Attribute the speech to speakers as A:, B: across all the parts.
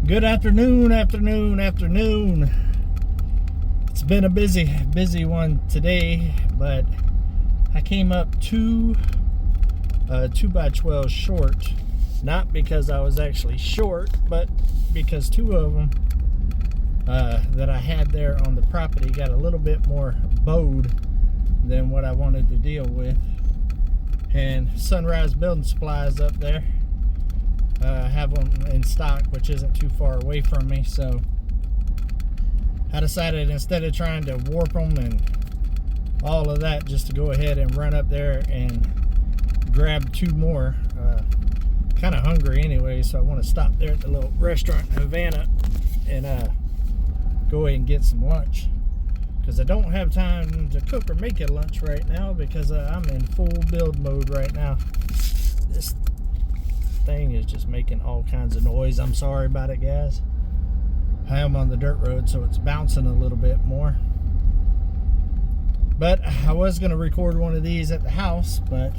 A: Good afternoon. It's been a busy one today, but I came up two 2x12 short, not because I was actually short, but because two of them that I had there on the property got a little bit more bowed than what I wanted to deal with. And Sunrise Building Supplies up there have them in stock, which isn't too far away from me, so I decided instead of trying to warp them and all of that, just to go ahead and run up there and grab two more. Kind of hungry anyway, so I want to stop there at the little restaurant in Havana and go ahead and get some lunch, because I don't have time to cook or make a lunch right now because I'm in full build mode right now. This thing is just making all kinds of noise. I'm sorry about it, guys. I am on the dirt road, so it's bouncing a little bit more. But I was going to record one of these at the house, but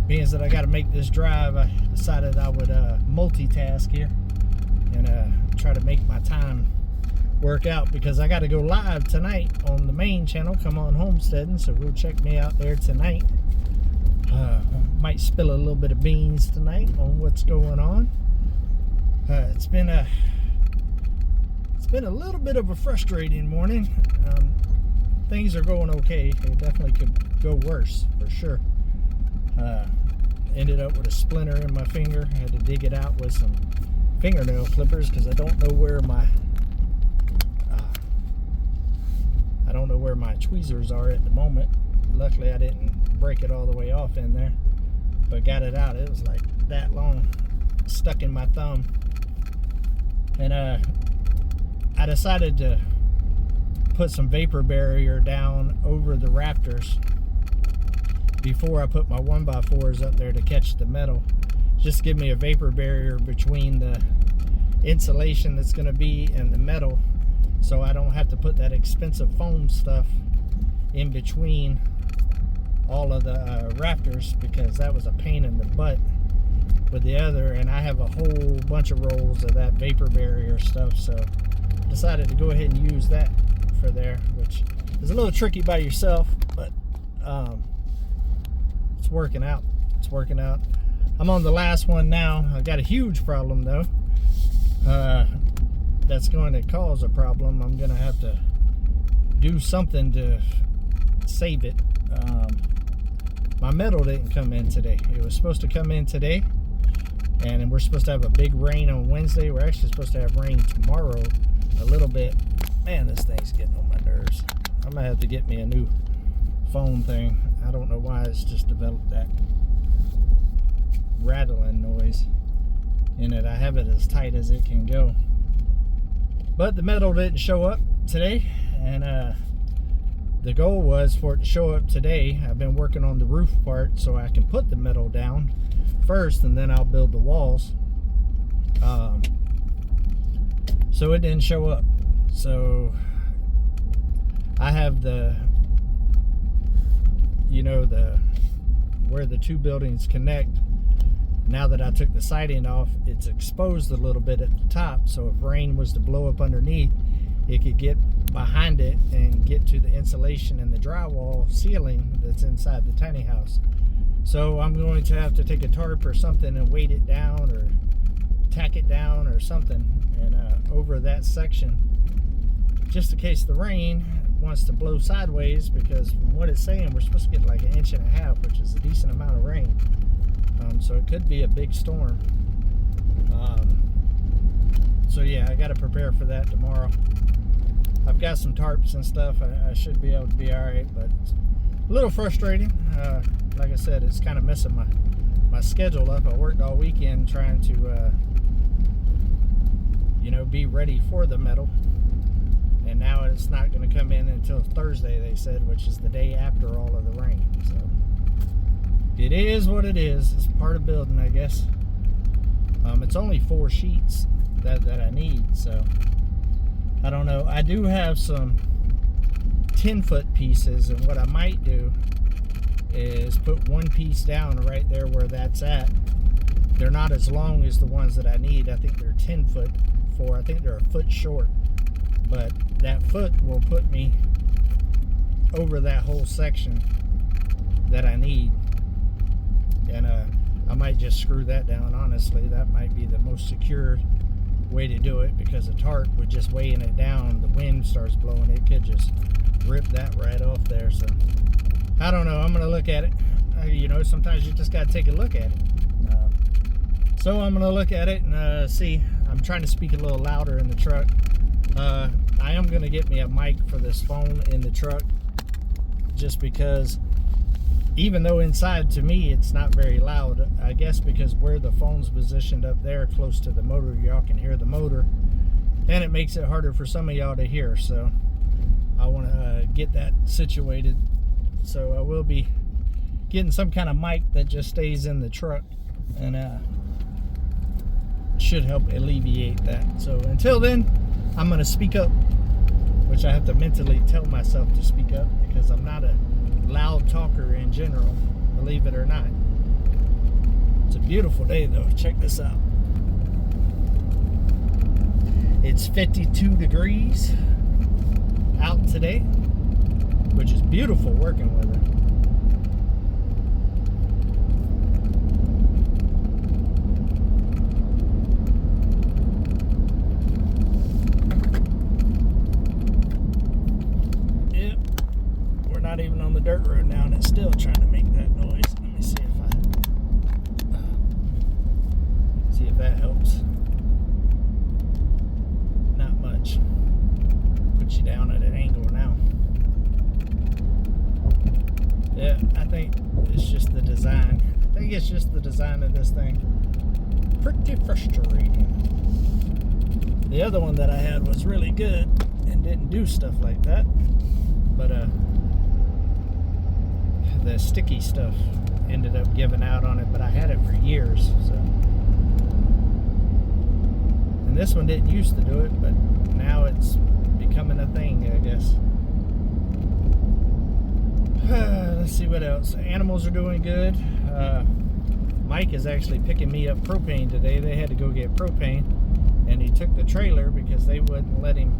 A: being that I got to make this drive, I decided I would multitask here and try to make my time work out, because I got to go live tonight on the main channel, Come On Homesteading, so go check me out there tonight. Might spill a little bit of beans tonight on what's going on. It's been a little bit of a frustrating morning. Things are going okay. They definitely could go worse for sure. Ended up with a splinter in my finger. I had to dig it out with some fingernail clippers because I don't know where my tweezers are at the moment. Luckily I didn't break it all the way off in there, but got it out. It was like that long, stuck in my thumb. And I decided to put some vapor barrier down over the rafters before I put my 1x4s up there to catch the metal. Just give me a vapor barrier between the insulation that's going to be and the metal, so I don't have to put that expensive foam stuff in between all of the rafters, because that was a pain in the butt with the other, and I have a whole bunch of rolls of that vapor barrier stuff, so decided to go ahead and use that for there, which is a little tricky by yourself, but it's working out. I'm on the last one now. I got a huge problem though, that's going to cause a problem. I'm gonna have to do something to save it. My metal didn't come in today. It was supposed to come in today, and we're supposed to have a big rain on Wednesday. We're actually supposed to have rain tomorrow a little bit. Man, this thing's getting on my nerves. I'm gonna have to get me a new phone thing. I don't know why it's just developed that rattling noise in it. I have it as tight as it can go, but the metal didn't show up today, and the goal was for it to show up today. I've been working on the roof part so I can put the metal down first, and then I'll build the walls. So it didn't show up. So I have where the two buildings connect. Now that I took the siding off, it's exposed a little bit at the top, so if rain was to blow up underneath, it could get behind it and get to the insulation and the drywall ceiling that's inside the tiny house. So I'm going to have to take a tarp or something and weight it down or tack it down or something, and over that section, just in case the rain wants to blow sideways, because from what it's saying, we're supposed to get like 1.5 inches, which is a decent amount of rain. So it could be a big storm. So yeah, I got to prepare for that tomorrow. I've got some tarps and stuff. I should be able to be all right, but it's a little frustrating. Like I said, it's kind of messing my schedule up. I worked all weekend trying to be ready for the metal, and now it's not going to come in until Thursday, they said, which is the day after all of the rain. So it is what it is. It's part of building, I guess. It's only 4 sheets that I need, so I don't know. I do have some 10-foot pieces, and what I might do is put one piece down right there where that's at. They're not as long as the ones that I need. I think they're 10 foot before. I think they're a foot short, but that foot will put me over that whole section that I need. And I might just screw that down. Honestly, that might be the most secure way to do it, because a tarp with just weighing it down, the wind starts blowing, it could just rip that right off there. So I don't know, I'm gonna look at it. You know, sometimes you just gotta take a look at it. So I'm gonna look at it and see. I'm trying to speak a little louder in the truck. I am gonna get me a mic for this phone in the truck, just because even though inside to me it's not very loud, I guess because where the phone's positioned up there close to the motor, y'all can hear the motor, and it makes it harder for some of y'all to hear. So I want to get that situated. So I will be getting some kind of mic that just stays in the truck, and should help alleviate that. So until then, I'm going to speak up, which I have to mentally tell myself to speak up, because I'm not a loud talker in general, believe it or not. It's a beautiful day though. Check this out. It's 52 degrees out today, which is beautiful working weather. Not even on the dirt road now, and it's still trying to make that noise. Let me see if that helps. Not much. Put you down at an angle now. Yeah, I think it's just the design. I think it's just the design of this thing. Pretty frustrating. The other one that I had was really good and didn't do stuff like that, but the sticky stuff ended up giving out on it, but I had it for years. So, and this one didn't used to do it, but now it's becoming a thing, I guess. Let's see what else. Animals are doing good. Mike is actually picking me up propane today. They had to go get propane, and he took the trailer because they wouldn't let him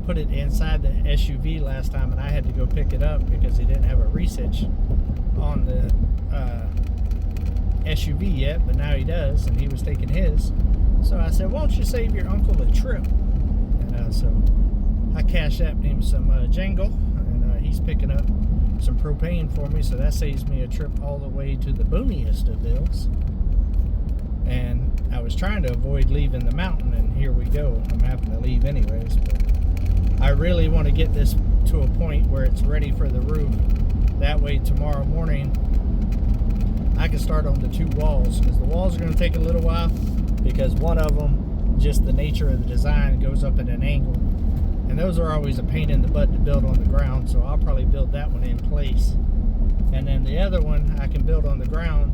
A: put it inside the SUV last time, and I had to go pick it up because he didn't have a reach on the SUV yet, but now he does, and he was taking his. So I said, why don't you save your uncle a trip? And so I cashed out him some Jangle, and he's picking up some propane for me, so that saves me a trip all the way to the booniest of hills. And I was trying to avoid leaving the mountain, and here we go. I'm having to leave anyways, but I really want to get this to a point where it's ready for the roof. That way tomorrow morning I can start on the two walls, because the walls are going to take a little while, because one of them, just the nature of the design, goes up at an angle, and those are always a pain in the butt to build on the ground. So I'll probably build that one in place, and then the other one I can build on the ground,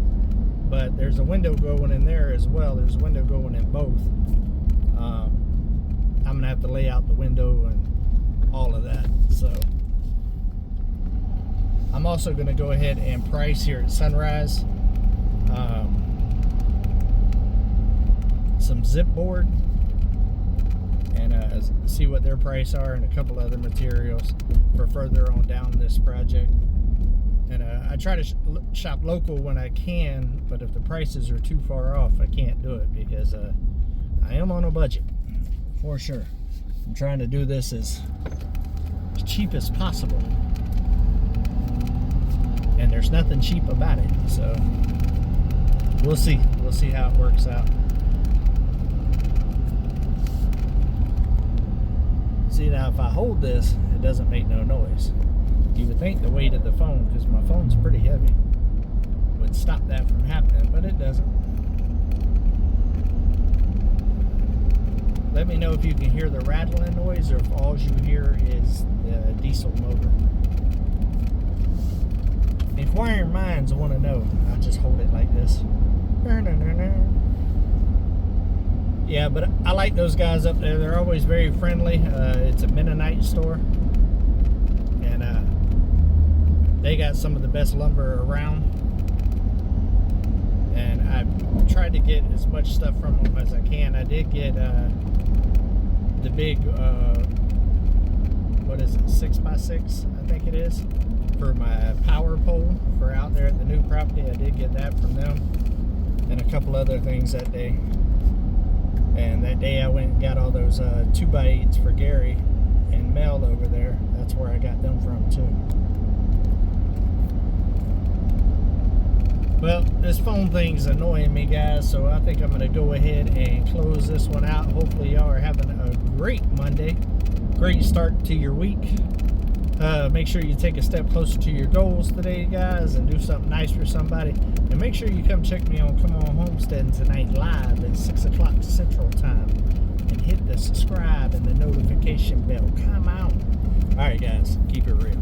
A: but there's a window going in there as well. There's a window going in both. I'm gonna have to lay out the window and all of that. So I'm also gonna go ahead and price here at Sunrise some zip board, and see what their price are, and a couple other materials for further on down this project. And I try to shop local when I can, but if the prices are too far off, I can't do it, because I am on a budget for sure. I'm trying to do this as cheap as possible, and there's nothing cheap about it. So we'll see how it works out. See, now if I hold this, it doesn't make no noise. You would think the weight of the phone, because my phone's pretty heavy, would stop that from happening, but it doesn't. Let me know if you can hear the rattling noise, or if all you hear is the diesel motor. Inquiring minds want to know. I'll just hold it like this. Yeah, but I like those guys up there. They're always very friendly. It's a Mennonite store, and they got some of the best lumber around. And I've tried to get as much stuff from them as I can. I did get the big, what is it, 6x6, I think it is, for my power pole for out there at the new property. I did get that from them, and a couple other things that day. And that day I went and got all those 2x8s for Gary and Mel over there. That's where I got them from too. Well, this phone thing's annoying me, guys, so I think I'm going to go ahead and close this one out. Hopefully y'all are having a great Monday. Great start to your week. Make sure you take a step closer to your goals today, guys, and do something nice for somebody. And make sure you come check me on Come On Homesteading tonight live at 6 o'clock Central Time. And hit the subscribe and the notification bell. Come on. All right, guys, keep it real.